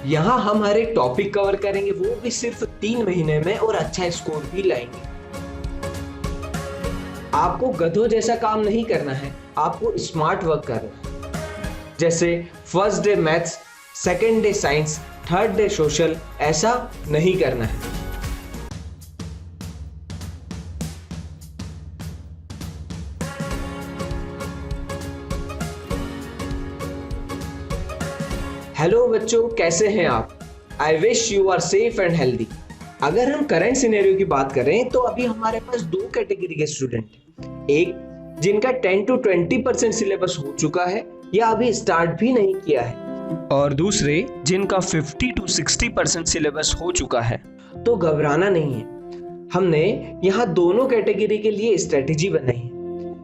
यहाँ हम हर एक टॉपिक कवर करेंगे, वो भी सिर्फ 3 महीने में, और अच्छा स्कोर भी लाएंगे। आपको गधों जैसा काम नहीं करना है, आपको स्मार्ट वर्क करना है। जैसे first day maths, second day science, third day social, ऐसा नहीं करना है। हेलो बच्चों, कैसे हैं आप? I wish you are safe and healthy. अगर हम करंट सिनेरियो की बात करें तो अभी हमारे पास 2 कैटेगरी के स्टूडेंट हैं। एक जिनका 10 to 20% सिलेबस हो चुका है या अभी स्टार्ट भी नहीं किया है, और दूसरे जिनका 50 to 60% सिलेबस हो चुका है। तो घबराना नहीं है, हमने यहाँ दोनों कैटेगरी के लिए स्ट्रेटेजी बनाई है,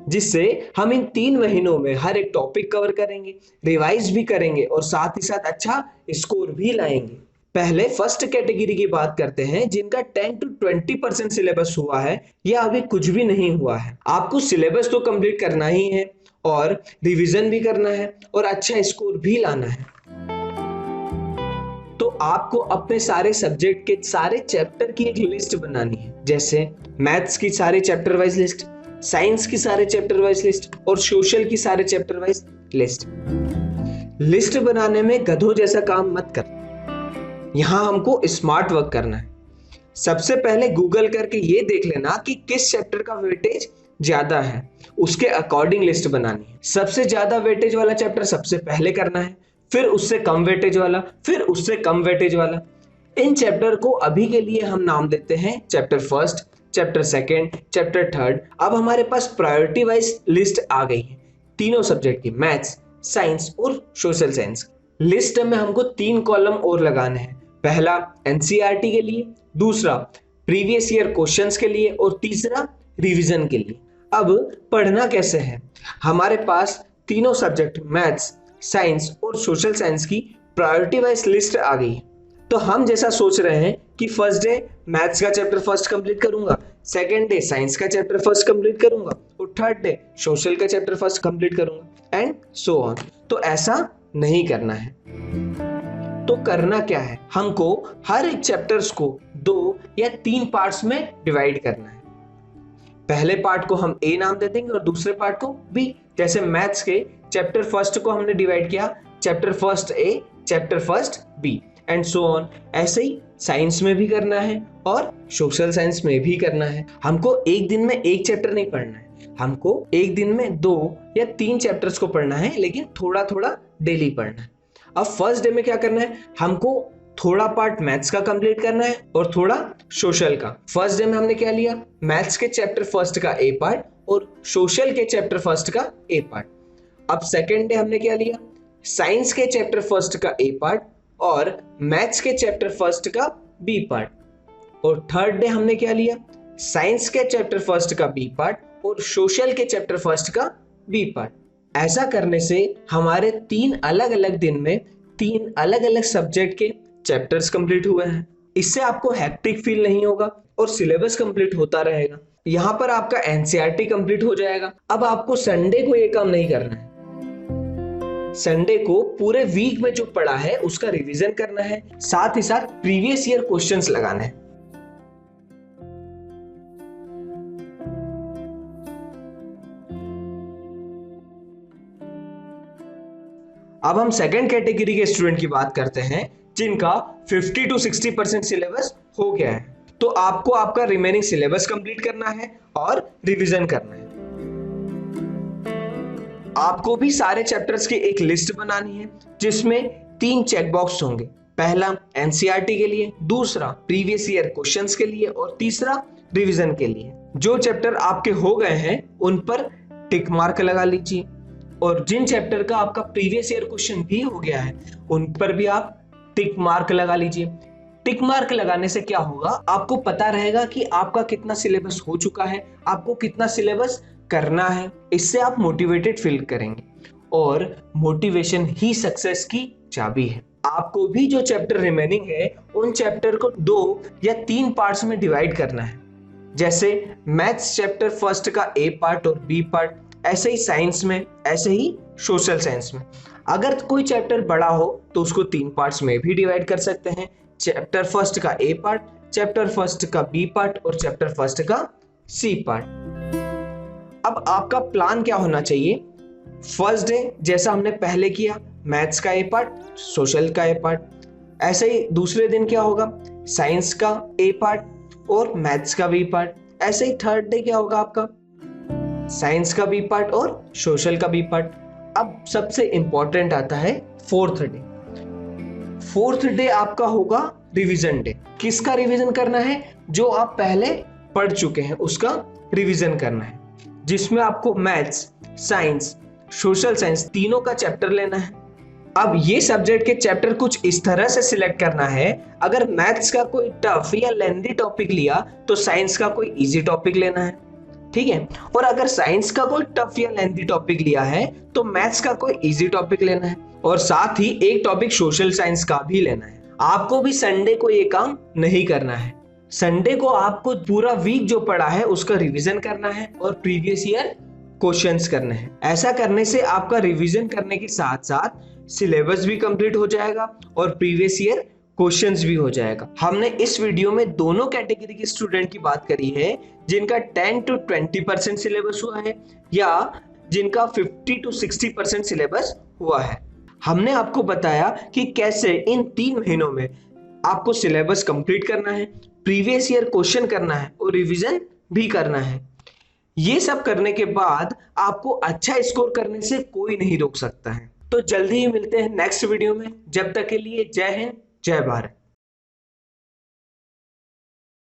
जिससे हम इन 3 महीनों में हर एक टॉपिक कवर करेंगे, रिवाइज भी करेंगे और साथ ही साथ अच्छा स्कोर भी लाएंगे। पहले फर्स्ट कैटेगरी की बात करते हैं, जिनका 10 to 20% सिलेबस हुआ है या अभी कुछ भी नहीं हुआ है। आपको सिलेबस तो कंप्लीट करना ही है और रिवीजन भी करना है और अच्छा स्कोर भी लाना है। तो आपको अपने सारे सब्जेक्ट के सारे चैप्टर की एक लिस्ट बनानी है। जैसे मैथ्स की सारे चैप्टर वाइज लिस्ट, साइंस की सारे चैप्टर वाइज लिस्ट और सोशल की सारे चैप्टर वाइज लिस्ट। लिस्ट बनाने में गधों जैसा काम मत कर, यहाँ हमको स्मार्ट वर्क करना है। सबसे पहले गूगल करके ये देख लेना कि किस चैप्टर का वेटेज ज्यादा है, उसके अकॉर्डिंग लिस्ट बनानी है। सबसे ज्यादा वेटेज वाला चैप्टर सबसे पहले करना है, फिर उससे कम वेटेज वाला, फिर उससे कम वेटेज वाला। इन चैप्टर को अभी के लिए हम नाम देते हैं chapter first, chapter second, chapter third. अब हमारे पास प्रायोरिटी वाइज लिस्ट आ गई है तीनों सब्जेक्ट की, मैथ्स, साइंस और सोशल साइंस। लिस्ट में हमको 3 कॉलम और लगाने हैं। पहला एनसीईआरटी के लिए, दूसरा प्रीवियस ईयर क्वेश्चंस के लिए और तीसरा रिवीजन के लिए। अब पढ़ना कैसे है? हमारे पास तीनों सब्जेक्ट मैथ्स, साइंस और सोशल साइंस की प्रायोरिटी वाइज लिस्ट आ गई है। तो हम जैसा सोच रहे हैं कि फर्स्ट डे मैथ्स का चैप्टर फर्स्ट कंप्लीट करूंगा, सेकेंड डे साइंस का चैप्टर फर्स्ट कंप्लीट करूंगा और थर्ड डे सोशल का चैप्टर फर्स्ट कंप्लीट करूंगा एंड सो ऑन। तो ऐसा नहीं करना है। तो करना क्या है? हमको हर एक चैप्टर्स को 2 या 3 पार्ट्स में डिवाइड करना है। पहले पार्ट को हम ए नाम दे देंगे और दूसरे पार्ट को बी। जैसे मैथ्स के चैप्टर फर्स्ट को हमने डिवाइड किया chapter first A, chapter first B and so on. ऐसे ही साइंस में भी करना है और सोशल साइंस में भी करना है। हमको एक दिन में एक चैप्टर नहीं पढ़ना है, हमको एक दिन में 2 या 3 चैप्टर्स को पढ़ना है, लेकिन थोड़ा थोड़ा डेली पढ़ना है। अब फर्स्ट डे में क्या करना है? हमको थोड़ा पार्ट मैथ्स का कंप्लीट करना है और थोड़ा सोशल का। फर्स्ट डे में हमने क्या लिया? मैथ्स के चैप्टर फर्स्ट का ए पार्ट और सोशल के चैप्टर फर्स्ट का ए पार्ट। अब सेकेंड डे हमने क्या लिया? साइंस के चैप्टर फर्स्ट का ए पार्ट और मैथ्स के चैप्टर फर्स्ट का बी पार्ट। और थर्ड डे हमने क्या लिया? साइंस के चैप्टर फर्स्ट का बी पार्ट और सोशल के चैप्टर फर्स्ट का बी पार्ट। ऐसा करने से हमारे 3 अलग अलग दिन में 3 अलग अलग सब्जेक्ट के चैप्टर्स कंप्लीट हुए हैं। इससे आपको हेक्टिक फील नहीं होगा और सिलेबस कंप्लीट होता रहेगा। यहाँ पर आपका एनसीईआरटी कंप्लीट हो जाएगा। अब आपको संडे को ये काम नहीं करना है। संडे को पूरे वीक में जो पढ़ा है उसका रिवीजन करना है, साथ ही साथ प्रीवियस ईयर क्वेश्चंस लगाना है। अब हम सेकंड कैटेगरी के स्टूडेंट की बात करते हैं, जिनका 50 to 60% सिलेबस हो गया है। तो आपको आपका रिमेनिंग सिलेबस कंप्लीट करना है और रिवीजन करना है। आपको भी सारे चैप्टर्स की एक लिस्ट बनानी है, जिसमें 3 चेक बॉक्स होंगे। पहला एनसीईआरटी के लिए, दूसरा प्रीवियस ईयर क्वेश्चंस के लिए और तीसरा रिवीजन के लिए। जो चैप्टर आपके हो गए हैं उन पर टिक मार्क लगा लीजिए, और जिन चैप्टर का आपका प्रीवियस ईयर क्वेश्चन भी हो गया है उन पर भी आप टिक मार्क लगा लीजिए। टिक मार्क लगाने से क्या होगा? आपको पता रहेगा कि आपका कितना सिलेबस हो चुका है, आपको कितना सिलेबस करना है। इससे आप मोटिवेटेड फील करेंगे और मोटिवेशन ही सक्सेस की चाबी है। आपको भी जो चैप्टर रिमेनिंग है उन चैप्टर को 2 या 3 पार्ट्स में डिवाइड करना है। जैसे मैथ्स चैप्टर फर्स्ट का ए पार्ट और बी पार्ट, ऐसे ही साइंस में, ऐसे ही सोशल साइंस में। अगर कोई चैप्टर बड़ा हो तो उसको 3 पार्ट्स में भी डिवाइड कर सकते हैं, चैप्टर फर्स्ट का ए पार्ट, चैप्टर फर्स्ट का बी पार्ट और चैप्टर फर्स्ट का सी पार्ट। अब आपका प्लान क्या होना चाहिए? फर्स्ट डे जैसा हमने पहले किया, मैथ्स का ए पार्ट, सोशल का ए पार्ट। ऐसे ही दूसरे दिन क्या होगा? साइंस का ए पार्ट और मैथ्स का बी पार्ट। ऐसे ही थर्ड डे क्या होगा आपका? साइंस का बी पार्ट और सोशल का बी पार्ट। अब सबसे इंपॉर्टेंट आता है फोर्थ डे। फोर्थ डे आपका होगा रिवीजन डे। किसका रिवीजन करना है? जो आप पहले पढ़ चुके हैं उसका रिवीजन करना है, जिसमें आपको मैथ्स, साइंस, सोशल साइंस तीनों का चैप्टर लेना है। अब ये सब्जेक्ट के चैप्टर कुछ इस तरह से सिलेक्ट करना है, अगर मैथ्स का कोई टफ या लेंथी टॉपिक लिया तो साइंस का कोई इजी टॉपिक लेना है, ठीक है। और अगर साइंस का कोई टफ या लेंथी टॉपिक लिया है तो मैथ्स का कोई इजी टॉपिक लेना है, और साथ ही एक टॉपिक सोशल साइंस का भी लेना है। आपको भी संडे को ये काम नहीं करना है। संडे को आपको पूरा वीक जो पढ़ा है उसका रिवीजन करना है और प्रीवियस ईयर क्वेश्चंस करने हैं। ऐसा करने से आपका रिवीजन करने के साथ साथ सिलेबस भी कंप्लीट हो जाएगा और प्रीवियस ईयर क्वेश्चंस भी हो जाएगा। हमने इस वीडियो में दोनों कैटेगरी के स्टूडेंट की बात करी है, जिनका 10 to 20% सिलेबस हुआ है या जिनका 50 to 60% सिलेबस हुआ है। हमने आपको बताया कि कैसे इन 3 महीनों में आपको सिलेबस कंप्लीट करना है, प्रीवियस ईयर क्वेश्चन करना है और रिवीजन भी करना है। ये सब करने के बाद आपको अच्छा स्कोर करने से कोई नहीं रोक सकता है। तो जल्दी ही मिलते हैं नेक्स्ट वीडियो में। जब तक के लिए जय हिंद, जय भारत।